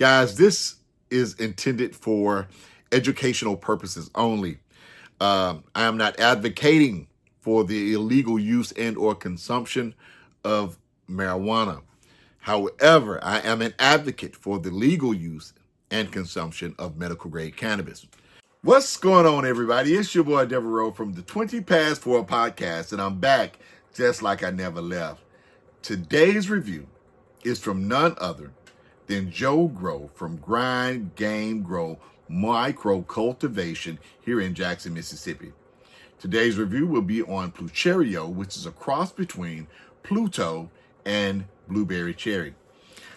Guys, this is intended for educational purposes only. I am not advocating for the illegal use and or consumption of marijuana. However, I am an advocate for the legal use and consumption of medical grade cannabis. What's going on, everybody? It's your boy Devereaux from the 20 Past 4 podcast, and I'm back just like I never left. Today's review is from none other than Joe Grow from Grind Game Grow Micro Cultivation here in Jackson, Mississippi. Today's review will be on Plu-Cherry-O, which is a cross between Pluto and blueberry cherry.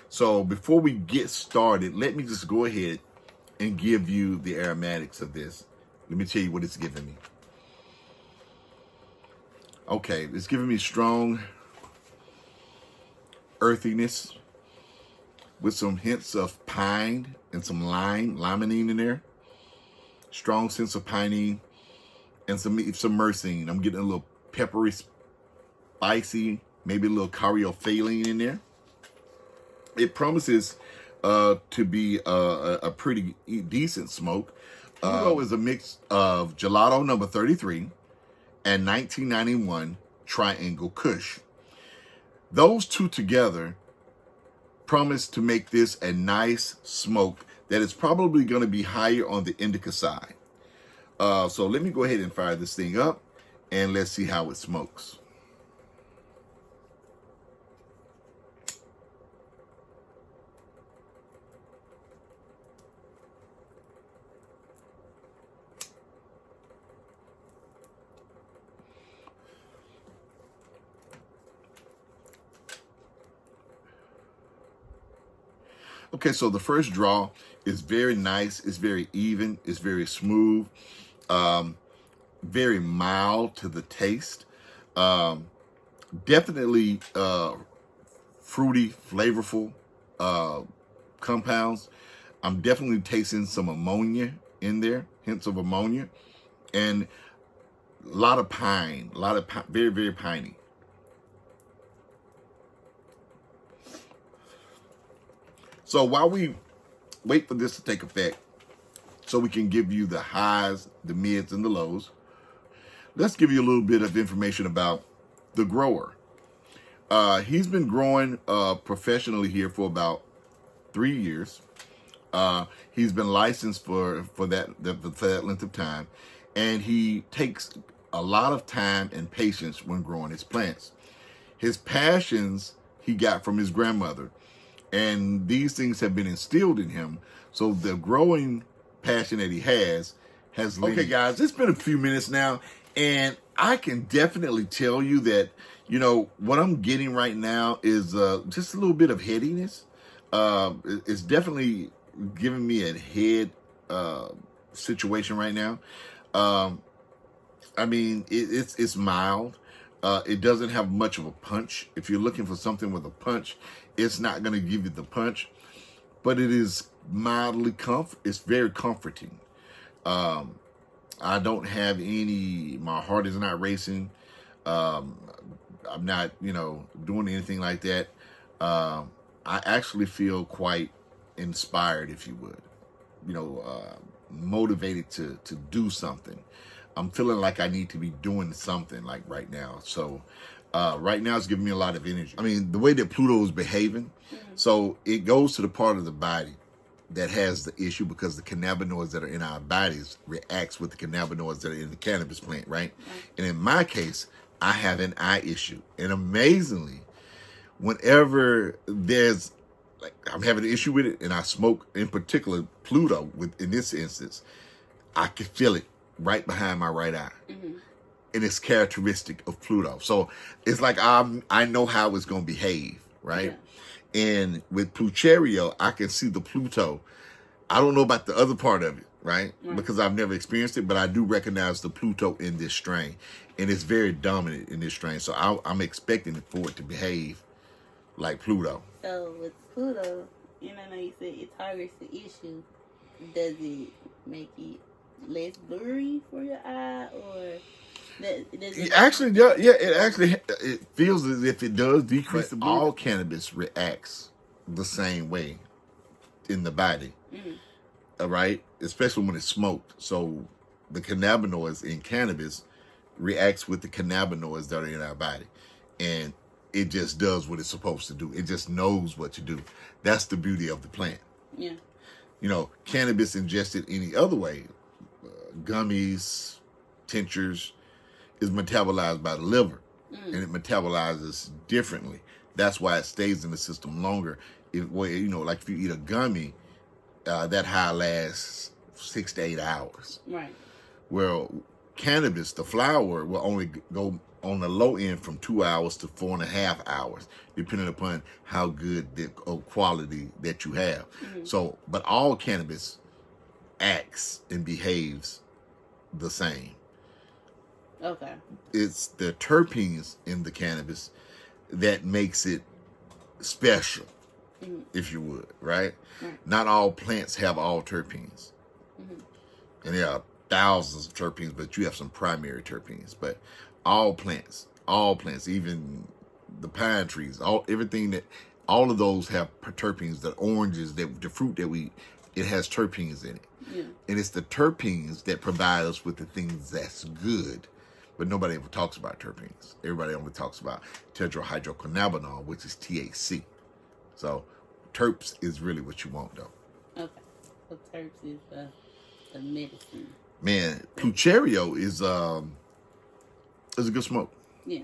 So before we get started, let me just go ahead and give you the aromatics of this. Let me tell you what it's giving me. Okay, it's giving me strong earthiness with some hints of pine and some limonene in there. Strong sense of pinene and some myrcene. I'm getting a little peppery, spicy, maybe a little caryophyllene in there. It promises to be a pretty decent smoke. Pluto is a mix of Gelato number 33 and 1991 Triangle Kush. Those two together promise to make this a nice smoke that is probably going to be higher on the indica side. So let me go ahead and fire this thing up and let's see how it smokes. Okay, so the first draw is very nice. It's very even. It's very smooth. Very mild to the taste. Definitely fruity, flavorful compounds. I'm definitely tasting some ammonia in there, hints of ammonia, and a lot of pine, very, very piney. So while we wait for this to take effect, so we can give you the highs, the mids, and the lows, let's give you a little bit of information about the grower. He's been growing professionally here for about 3 years. He's been licensed for that length of time, and he takes a lot of time and patience when growing his plants. His passions he got from his grandmother, and these things have been instilled in him. So the growing passion that he has okay, guys, it's been a few minutes now, and I can definitely tell you that, you know, what I'm getting right now is just a little bit of headiness. It's definitely giving me a head situation right now. I mean, it's mild. It doesn't have much of a punch. If you're looking for something with a punch, it's not going to give you the punch, but it is mildly it's very comforting. I don't have my heart is not racing. I'm not, doing anything like that. I actually feel quite inspired, if you would, motivated to do something. I'm feeling like I need to be doing something like right now. So right now it's giving me a lot of energy. I mean, the way that Pluto is behaving, so it goes to the part of the body that has the issue because the cannabinoids that are in our bodies reacts with the cannabinoids that are in the cannabis plant, right? And in my case, I have an eye issue. And amazingly, whenever I'm having an issue with it and I smoke, in particular Pluto, in this instance, I can feel it right behind my right eye. And it's characteristic of Pluto. So it's like I know how it's going to behave, right? Yeah. And with Plu-Cherry-O, I can see the Pluto. I don't know about the other part of it, right? Because I've never experienced it, but I do recognize the Pluto in this strain. And it's very dominant in this strain. So I'm expecting it for it to behave like Pluto. So with Pluto, I know you said it targets the issue. Does it make it less blurry for your eye, or it feels as if it does decrease the blue. All cannabis reacts the same way. in the body. All right, especially when it's smoked. So the cannabinoids in cannabis reacts with the cannabinoids that are in our body, and it just does what it's supposed to do. It just knows what to do. That's the beauty of the plant. Yeah. You know, cannabis ingested any other way, gummies, tinctures, is metabolized by the liver, and it metabolizes differently. That's why it stays in the system longer. Like if you eat a gummy, that high lasts 6 to 8 hours. Right. Well, cannabis, the flower, will only go on the low end from 2 hours to 4.5 hours, depending upon how good the quality that you have. So, but all cannabis acts and behaves the same. Okay. It's the terpenes in the cannabis that makes it special, if you would, right? Not all plants have all terpenes. And there are thousands of terpenes, but you have some primary terpenes. But all plants, even the pine trees, all of those have terpenes. The oranges, the fruit that we eat, it has terpenes in it. Yeah. And it's the terpenes that provide us with the things that's good. But nobody ever talks about terpenes. Everybody only talks about tetrahydrocannabinol, which is THC. So terps is really what you want, though. Okay. So terps is the medicine. Man, Plu-Cherry-O is a good smoke. Yeah.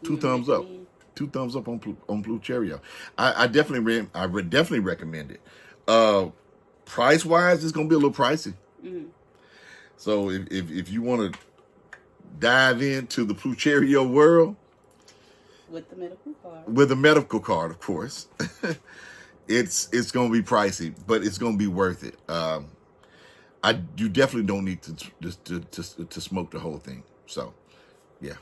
Two thumbs up. 2 thumbs up on Plu-Cherry-O. I would definitely recommend it. Price wise, it's gonna be a little pricey. So if you want to dive into the Plu-Cherry-O world with the medical card, with a medical card, of course, it's gonna be pricey, but it's gonna be worth it. You definitely don't need to smoke the whole thing. So, yeah.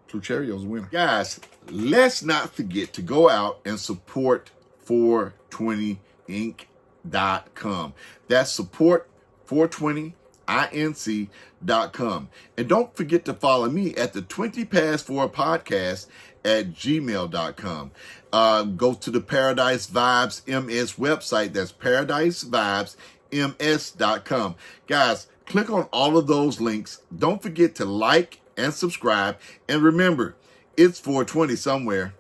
Plu-Cherry-O's a winner. Guys, let's not forget to go out and support 420inc.com. That's support 420inc.com. And don't forget to follow me at the 20 Past 4 podcast at gmail.com. Go to the Paradise Vibes MS website. That's paradisevibesms.com. Guys, click on all of those links. Don't forget to like and subscribe. And remember, it's 420 somewhere.